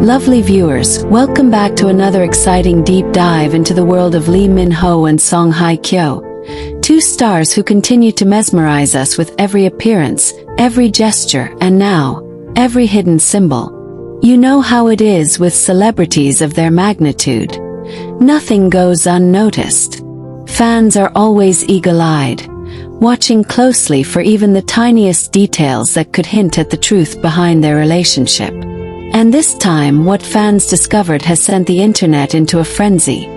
Lovely viewers, welcome back to another exciting deep dive into the world of Lee Min-ho and Hye Kyo, two stars who continue to mesmerize us with every appearance, every gesture, and now, every hidden symbol. You know how it is with celebrities of their magnitude. Nothing goes unnoticed. Fans are always eagle-eyed, watching closely for even the tiniest details that could hint at the truth behind their relationship. And this time, what fans discovered has sent the internet into a frenzy.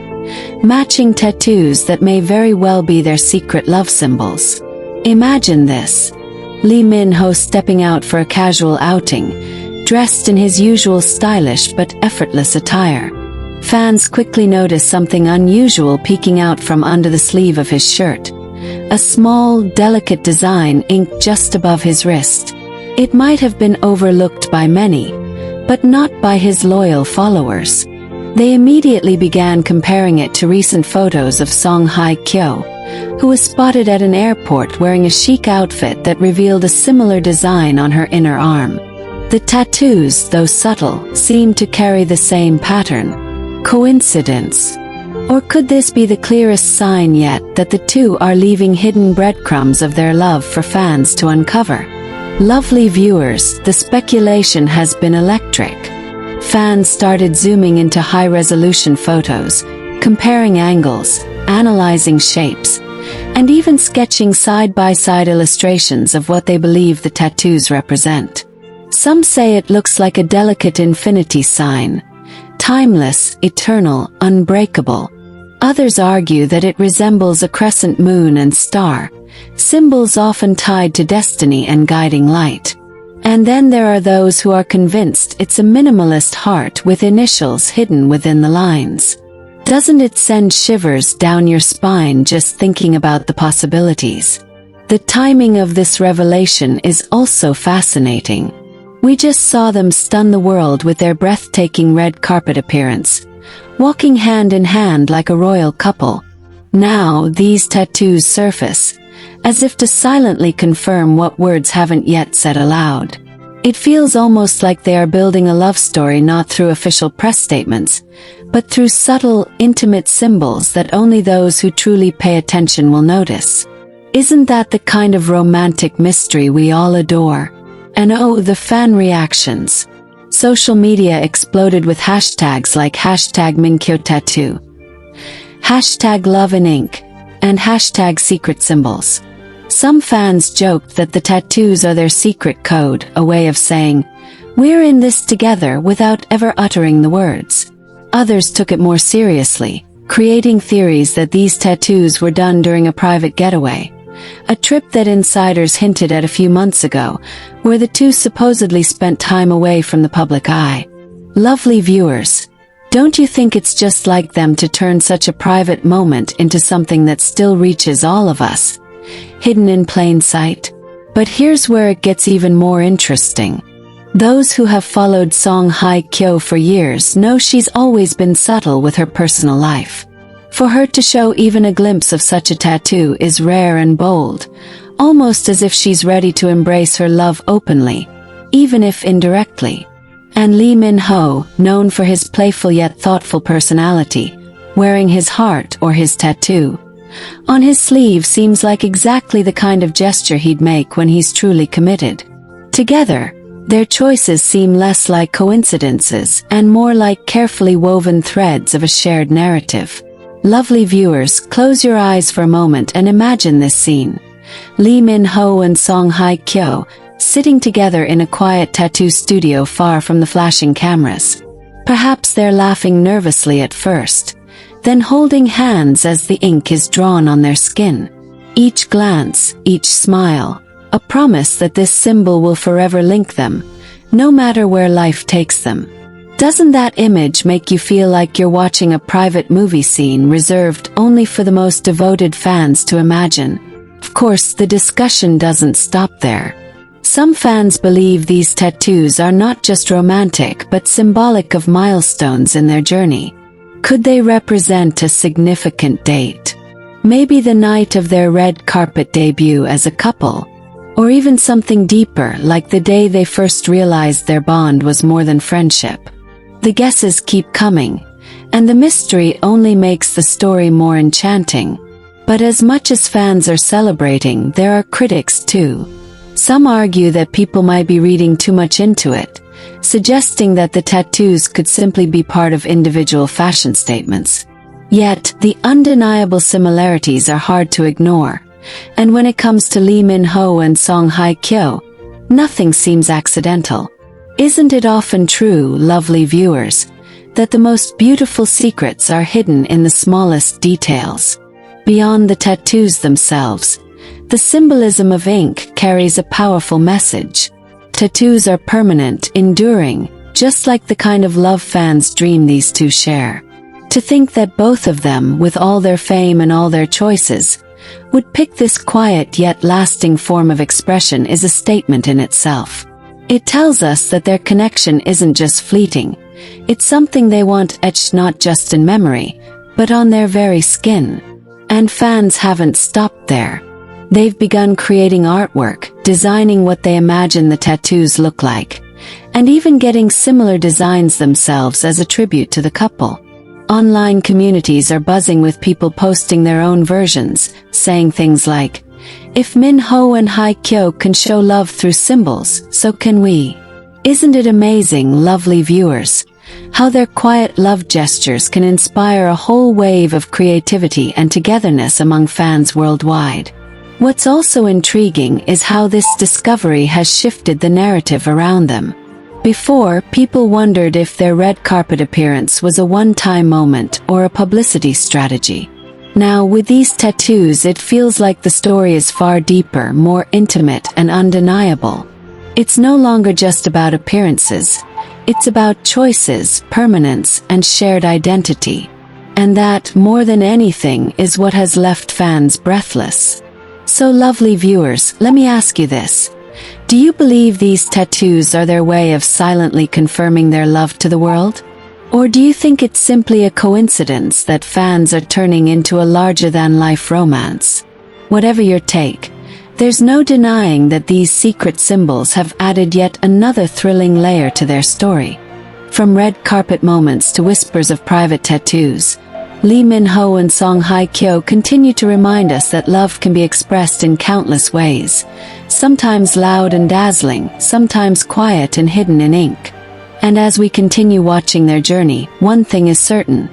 Matching tattoos that may very well be their secret love symbols. Imagine this. Lee Min-ho stepping out for a casual outing, dressed in his usual stylish but effortless attire. Fans quickly notice something unusual peeking out from under the sleeve of his shirt. A small, delicate design inked just above his wrist. It might have been overlooked by many, but not by his loyal followers. They immediately began comparing it to recent photos of Hye Kyo, who was spotted at an airport wearing a chic outfit that revealed a similar design on her inner arm. The tattoos, though subtle, seemed to carry the same pattern. Coincidence? Or could this be the clearest sign yet that the two are leaving hidden breadcrumbs of their love for fans to uncover? Lovely viewers, the speculation has been electric. Fans started zooming into high-resolution photos, comparing angles, analyzing shapes, and even sketching side-by-side illustrations of what they believe the tattoos represent. Some say it looks like a delicate infinity sign, timeless, eternal, unbreakable. Others argue that it resembles a crescent moon and star, symbols often tied to destiny and guiding light. And then there are those who are convinced it's a minimalist heart with initials hidden within the lines. Doesn't it send shivers down your spine just thinking about the possibilities? The timing of this revelation is also fascinating. We just saw them stun the world with their breathtaking red carpet appearance, walking hand in hand like a royal couple. Now these tattoos surface, as if to silently confirm what words haven't yet said aloud. It feels almost like they are building a love story not through official press statements, but through subtle, intimate symbols that only those who truly pay attention will notice. Isn't that the kind of romantic mystery we all adore? And oh, the fan reactions. Social media exploded with hashtags like #MinKyoTattoo, #LoveInInk, and #SecretSymbols. Some fans joked that the tattoos are their secret code, a way of saying, "We're in this together," without ever uttering the words. Others took it more seriously, creating theories that these tattoos were done during a private getaway. A trip that insiders hinted at a few months ago, where the two supposedly spent time away from the public eye. Lovely viewers, don't you think it's just like them to turn such a private moment into something that still reaches all of us, hidden in plain sight? But here's where it gets even more interesting. Those who have followed Hye Kyo for years know she's always been subtle with her personal life. For her to show even a glimpse of such a tattoo is rare and bold, almost as if she's ready to embrace her love openly, even if indirectly. And Lee Min-ho, known for his playful yet thoughtful personality, wearing his heart or his tattoo on his sleeve seems like exactly the kind of gesture he'd make when he's truly committed. Together, their choices seem less like coincidences and more like carefully woven threads of a shared narrative. Lovely viewers, close your eyes for a moment and imagine this scene. Lee Min-ho and Hye Kyo, sitting together in a quiet tattoo studio far from the flashing cameras. Perhaps they're laughing nervously at first, then holding hands as the ink is drawn on their skin. Each glance, each smile, a promise that this symbol will forever link them, no matter where life takes them. Doesn't that image make you feel like you're watching a private movie scene reserved only for the most devoted fans to imagine? Of course, the discussion doesn't stop there. Some fans believe these tattoos are not just romantic but symbolic of milestones in their journey. Could they represent a significant date? Maybe the night of their red carpet debut as a couple, or even something deeper like the day they first realized their bond was more than friendship. The guesses keep coming, and the mystery only makes the story more enchanting. But as much as fans are celebrating, there are critics too. Some argue that people might be reading too much into it, suggesting that the tattoos could simply be part of individual fashion statements. Yet, the undeniable similarities are hard to ignore, and when it comes to Lee Min-ho and Song Hye Kyo, nothing seems accidental. Isn't it often true, lovely viewers, that the most beautiful secrets are hidden in the smallest details? Beyond the tattoos themselves, the symbolism of ink carries a powerful message. Tattoos are permanent, enduring, just like the kind of love fans dream these two share. To think that both of them, with all their fame and all their choices, would pick this quiet yet lasting form of expression is a statement in itself. It tells us that their connection isn't just fleeting, it's something they want etched not just in memory, but on their very skin. And fans haven't stopped there. They've begun creating artwork, designing what they imagine the tattoos look like, and even getting similar designs themselves as a tribute to the couple. Online communities are buzzing with people posting their own versions, saying things like, "If Min-ho and Hye Kyo can show love through symbols, so can we." Isn't it amazing, lovely viewers, how their quiet love gestures can inspire a whole wave of creativity and togetherness among fans worldwide? What's also intriguing is how this discovery has shifted the narrative around them. Before, people wondered if their red carpet appearance was a one-time moment or a publicity strategy. Now, with these tattoos, it feels like the story is far deeper, more intimate and undeniable. It's no longer just about appearances. It's about choices, permanence, and shared identity. And that, more than anything, is what has left fans breathless. So, lovely viewers, let me ask you this. Do you believe these tattoos are their way of silently confirming their love to the world? Or do you think it's simply a coincidence that fans are turning into a larger-than-life romance? Whatever your take, there's no denying that these secret symbols have added yet another thrilling layer to their story. From red carpet moments to whispers of private tattoos, Lee Min-ho and Song Hye Kyo continue to remind us that love can be expressed in countless ways, sometimes loud and dazzling, sometimes quiet and hidden in ink. And as we continue watching their journey, one thing is certain.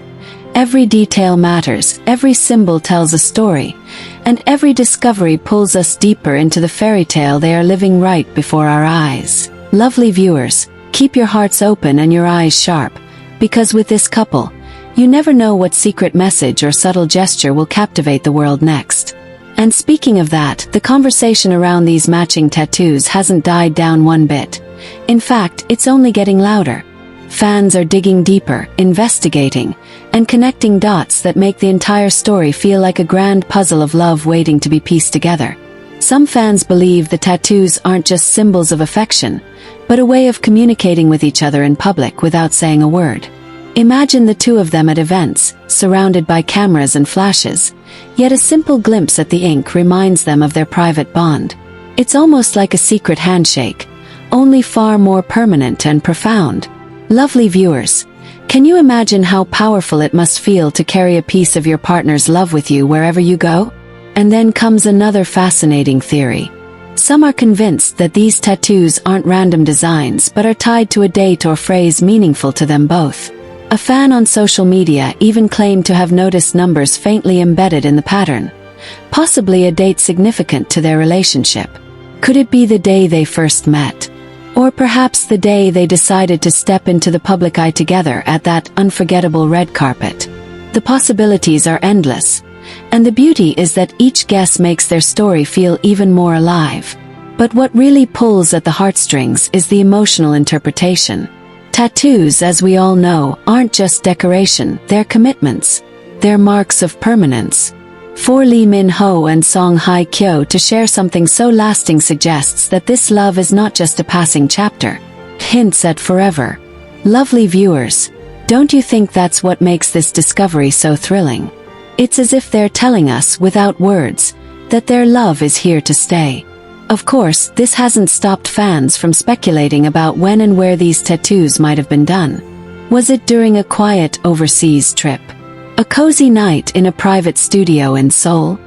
Every detail matters, every symbol tells a story, and every discovery pulls us deeper into the fairy tale they are living right before our eyes. Lovely viewers, keep your hearts open and your eyes sharp, because with this couple, you never know what secret message or subtle gesture will captivate the world next. And speaking of that, the conversation around these matching tattoos hasn't died down one bit. In fact, it's only getting louder. Fans are digging deeper, investigating, and connecting dots that make the entire story feel like a grand puzzle of love waiting to be pieced together. Some fans believe the tattoos aren't just symbols of affection, but a way of communicating with each other in public without saying a word. Imagine the two of them at events, surrounded by cameras and flashes, yet a simple glimpse at the ink reminds them of their private bond. It's almost like a secret handshake, only far more permanent and profound. Lovely viewers, can you imagine how powerful it must feel to carry a piece of your partner's love with you wherever you go? And then comes another fascinating theory. Some are convinced that these tattoos aren't random designs but are tied to a date or phrase meaningful to them both. A fan on social media even claimed to have noticed numbers faintly embedded in the pattern, possibly a date significant to their relationship. Could it be the day they first met? Or perhaps the day they decided to step into the public eye together at that unforgettable red carpet? The possibilities are endless, and the beauty is that each guess makes their story feel even more alive. But what really pulls at the heartstrings is the emotional interpretation. Tattoos, as we all know, aren't just decoration, they're commitments. They're marks of permanence. For Lee Min-ho and Song Hye Kyo to share something so lasting suggests that this love is not just a passing chapter. Hints at forever. Lovely viewers, don't you think that's what makes this discovery so thrilling? It's as if they're telling us, without words, that their love is here to stay. Of course, this hasn't stopped fans from speculating about when and where these tattoos might have been done. Was it during a quiet overseas trip? A cozy night in a private studio in Seoul?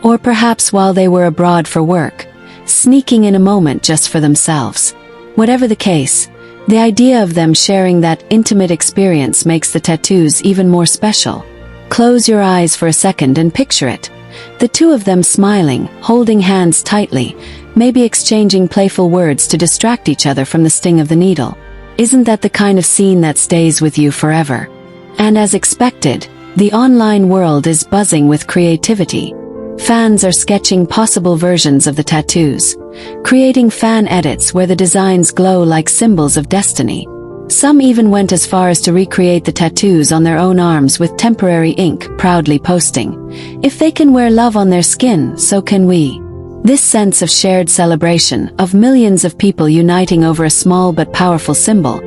Or perhaps while they were abroad for work, sneaking in a moment just for themselves? Whatever the case, the idea of them sharing that intimate experience makes the tattoos even more special. Close your eyes for a second and picture it. The two of them smiling, holding hands tightly, maybe exchanging playful words to distract each other from the sting of the needle. Isn't that the kind of scene that stays with you forever? And as expected, the online world is buzzing with creativity. Fans are sketching possible versions of the tattoos, creating fan edits where the designs glow like symbols of destiny. Some even went as far as to recreate the tattoos on their own arms with temporary ink, proudly posting, "If they can wear love on their skin, so can we." This sense of shared celebration, of millions of people uniting over a small but powerful symbol,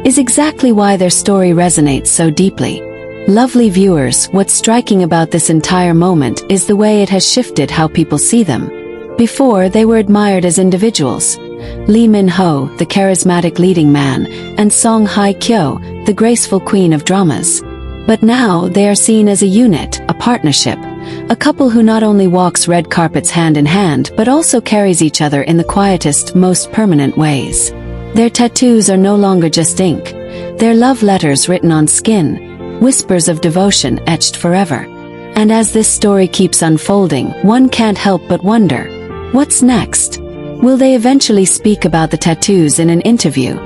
is exactly why their story resonates so deeply. Lovely viewers, what's striking about this entire moment is the way it has shifted how people see them. Before, they were admired as individuals. Lee Min-ho, the charismatic leading man, and Hye Kyo, the graceful queen of dramas. But now, they are seen as a unit, a partnership, a couple who not only walks red carpets hand in hand but also carries each other in the quietest, most permanent ways. Their tattoos are no longer just ink. They're love letters written on skin, whispers of devotion etched forever. And as this story keeps unfolding, one can't help but wonder, what's next? Will they eventually speak about the tattoos in an interview,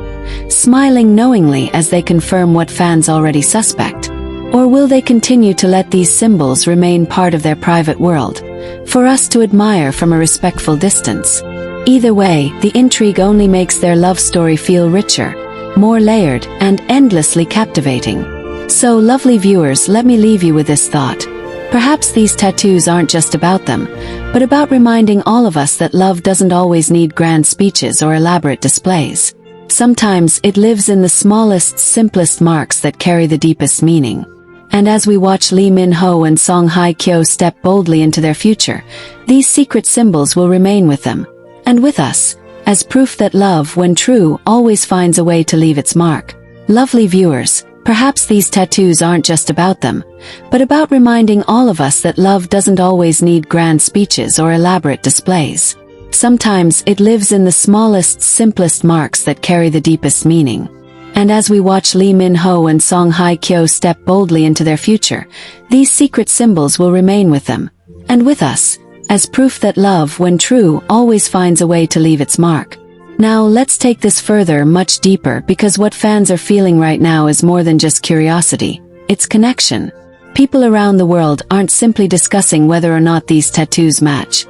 smiling knowingly as they confirm what fans already suspect? Or will they continue to let these symbols remain part of their private world, for us to admire from a respectful distance? Either way, the intrigue only makes their love story feel richer, more layered, and endlessly captivating. So, lovely viewers, let me leave you with this thought. Perhaps these tattoos aren't just about them, but about reminding all of us that love doesn't always need grand speeches or elaborate displays. Sometimes it lives in the smallest, simplest marks that carry the deepest meaning. And as we watch Lee Min-ho and Hye Kyo step boldly into their future, these secret symbols will remain with them, and with us, as proof that love, when true, always finds a way to leave its mark. Lovely viewers, perhaps these tattoos aren't just about them, but about reminding all of us that love doesn't always need grand speeches or elaborate displays. Sometimes it lives in the smallest, simplest marks that carry the deepest meaning. And as we watch Lee Min-ho and Hye Kyo step boldly into their future, these secret symbols will remain with them, and with us, as proof that love, when true, always finds a way to leave its mark. Now let's take this further, much deeper, because what fans are feeling right now is more than just curiosity, it's connection. People around the world aren't simply discussing whether or not these tattoos match.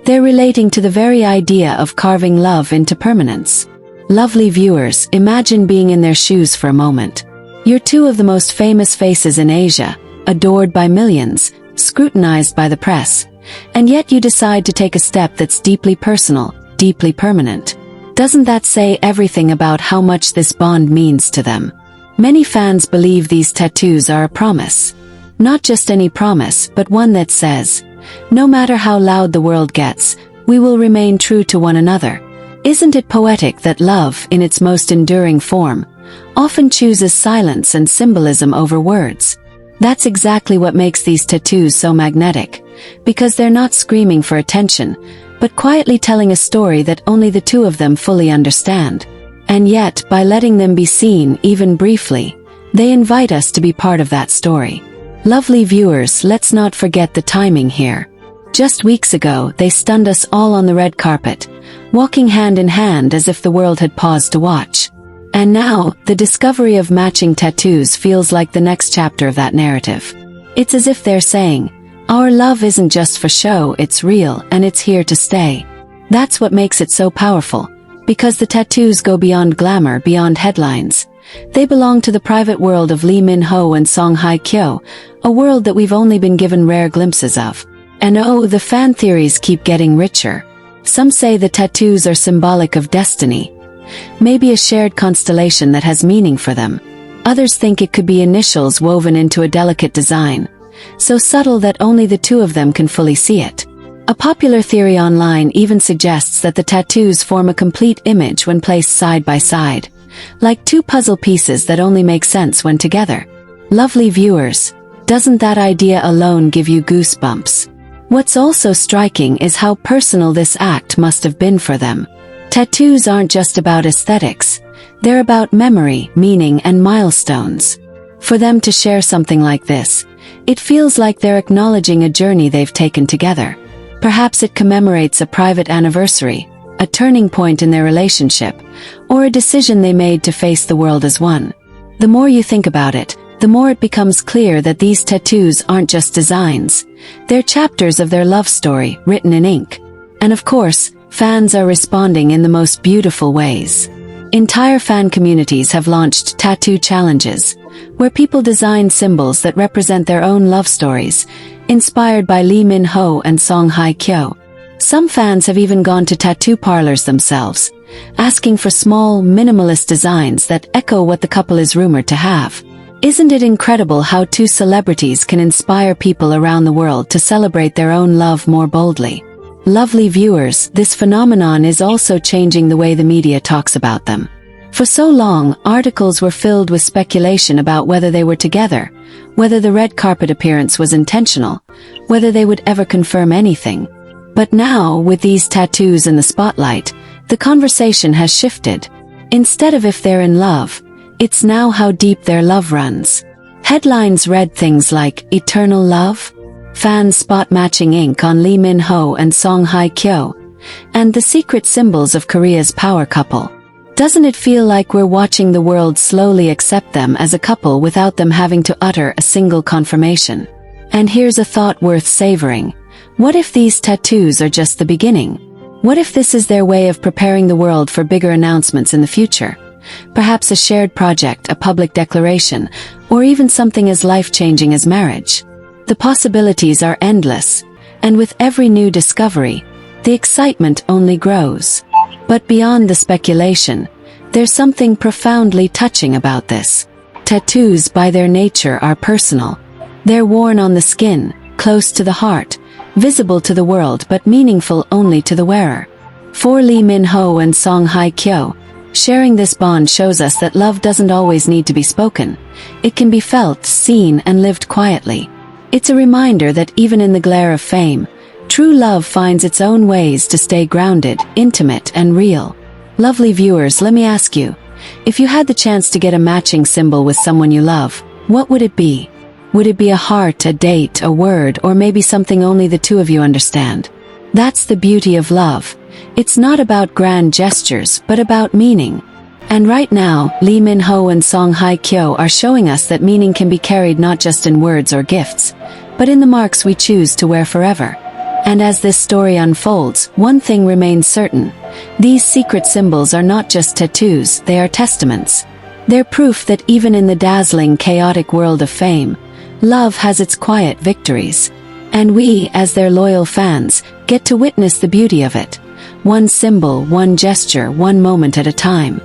They're relating to the very idea of carving love into permanence. Lovely viewers, imagine being in their shoes for a moment. You're two of the most famous faces in Asia, adored by millions, scrutinized by the press, and yet you decide to take a step that's deeply personal, deeply permanent. Doesn't that say everything about how much this bond means to them? Many fans believe these tattoos are a promise. Not just any promise, but one that says, no matter how loud the world gets, we will remain true to one another. Isn't it poetic that love, in its most enduring form, often chooses silence and symbolism over words? That's exactly what makes these tattoos so magnetic, because they're not screaming for attention, but quietly telling a story that only the two of them fully understand. And yet, by letting them be seen, even briefly, they invite us to be part of that story. Lovely viewers, let's not forget the timing here. Just weeks ago, they stunned us all on the red carpet, walking hand in hand as if the world had paused to watch. And now, the discovery of matching tattoos feels like the next chapter of that narrative. It's as if they're saying, our love isn't just for show, it's real, and it's here to stay. That's what makes it so powerful, because the tattoos go beyond glamour, beyond headlines. They belong to the private world of Lee Min-ho and Hye Kyo, a world that we've only been given rare glimpses of. And oh, the fan theories keep getting richer. Some say the tattoos are symbolic of destiny, maybe a shared constellation that has meaning for them. Others think it could be initials woven into a delicate design, so subtle that only the two of them can fully see it. A popular theory online even suggests that the tattoos form a complete image when placed side by side, like two puzzle pieces that only make sense when together. Lovely viewers, doesn't that idea alone give you goosebumps? What's also striking is how personal this act must have been for them. Tattoos aren't just about aesthetics, they're about memory, meaning, and milestones. For them to share something like this, it feels like they're acknowledging a journey they've taken together. Perhaps it commemorates a private anniversary, a turning point in their relationship, or a decision they made to face the world as one. The more you think about it, the more it becomes clear that these tattoos aren't just designs. They're chapters of their love story, written in ink. And of course, fans are responding in the most beautiful ways. Entire fan communities have launched tattoo challenges, where people design symbols that represent their own love stories, inspired by Lee Min-ho and Song Hye Kyo. Some fans have even gone to tattoo parlors themselves, asking for small, minimalist designs that echo what the couple is rumored to have. Isn't it incredible how two celebrities can inspire people around the world to celebrate their own love more boldly? Lovely viewers, this phenomenon is also changing the way the media talks about them. For so long, articles were filled with speculation about whether they were together, whether the red carpet appearance was intentional, whether they would ever confirm anything. But now, with these tattoos in the spotlight, the conversation has shifted. Instead of if they're in love, it's now how deep their love runs. Headlines read things like, "Eternal Love?" Fans spot matching ink on Lee Min-ho and Song Hye Kyo, and the secret symbols of Korea's power couple. Doesn't it feel like we're watching the world slowly accept them as a couple without them having to utter a single confirmation? And here's a thought worth savoring. What if these tattoos are just the beginning? What if this is their way of preparing the world for bigger announcements in the future? Perhaps a shared project, a public declaration, or even something as life-changing as marriage. The possibilities are endless, and with every new discovery, the excitement only grows. But beyond the speculation, there's something profoundly touching about this. Tattoos by their nature are personal. They're worn on the skin, close to the heart, visible to the world but meaningful only to the wearer. For Lee Min-ho and Song Hye Kyo, sharing this bond shows us that love doesn't always need to be spoken. It can be felt, seen, and lived quietly. It's a reminder that even in the glare of fame, true love finds its own ways to stay grounded, intimate, and real. Lovely viewers, let me ask you, if you had the chance to get a matching symbol with someone you love, what would it be? Would it be a heart, a date, a word, or maybe something only the two of you understand? That's the beauty of love. It's not about grand gestures, but about meaning. And right now, Lee Min-ho and Song Hye Kyo are showing us that meaning can be carried not just in words or gifts, but in the marks we choose to wear forever. And as this story unfolds, one thing remains certain. These secret symbols are not just tattoos, they are testaments. They're proof that even in the dazzling, chaotic world of fame, love has its quiet victories. And we, as their loyal fans, get to witness the beauty of it. One symbol, one gesture, one moment at a time.